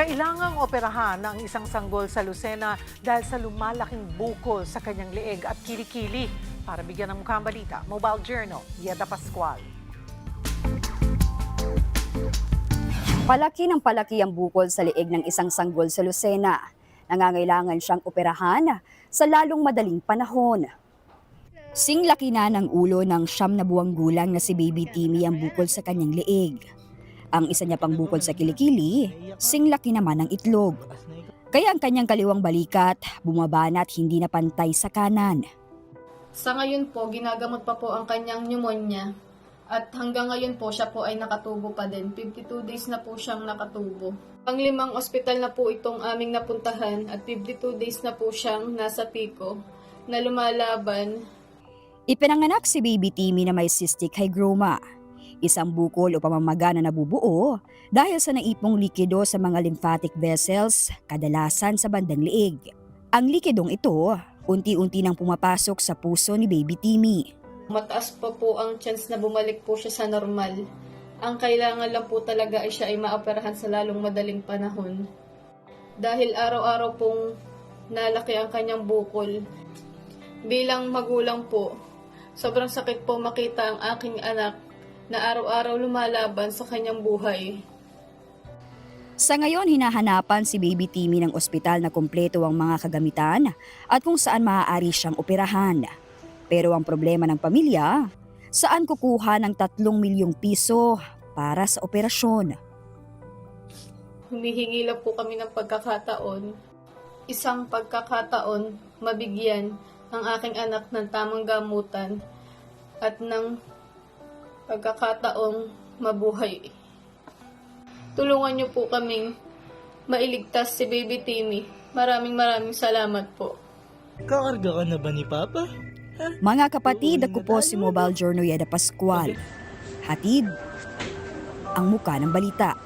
Kailangang operahan ang isang sanggol sa Lucena dahil sa lumalaking bukol sa kanyang leeg at kilikili. Para bigyan ng mukhang balita, Mobile Journal, Yeda Pascual. Palaki ng palaki ang bukol sa leeg ng isang sanggol sa Lucena. Nangangailangan siyang operahan sa lalong madaling panahon. Singlaki na ng ulo ng 9 na buwang gulang na si Baby Timmy ang bukol sa kanyang leeg. Ang isa niya pang bukol sa kilikili, singlaki naman ang itlog. Kaya ang kanyang kaliwang balikat bumaba na at hindi na pantay sa kanan. Sa ngayon po, ginagamot pa po ang kanyang pneumonia. At hanggang ngayon po, siya po ay nakatubo pa din. 52 days na po siyang nakatubo. Ang 5 ospital na po itong aming napuntahan at 52 days na po siyang nasa piko na lumalaban. Ipinanganak si Baby Timmy na may cystic hygroma, isang bukol o pamamaga na nabubuo dahil sa naipong likido sa mga lymphatic vessels, kadalasan sa bandang leeg. Ang likidong ito, unti-unti nang pumapasok sa puso ni Baby Timmy. Mataas pa po ang chance na bumalik po siya sa normal. Ang kailangan lang po talaga ay siya ay maoperahan sa lalong madaling panahon. Dahil araw-araw pong nalaki ang kanyang bukol. Bilang magulang po, sobrang sakit po makita ang aking anak na araw-araw lumalaban sa kanyang buhay. Sa ngayon, hinahanapan si Baby Timmy ng ospital na kumpleto ang mga kagamitan at kung saan maaari siyang operahan. Pero ang problema ng pamilya, saan kukuha ng 3 milyong piso para sa operasyon? Humihingi lang po kami ng pagkakataon. Isang pagkakataon, mabigyan ang aking anak ng tamang gamutan at ng pagkakataong mabuhay. Tulungan niyo po kaming mailigtas si Baby Timmy. Maraming salamat po. Kakarga ka na ba ni Papa? Mga kapatid, ako po si Mobile Journal Yeda Pascual. Hatid ang muka ng balita.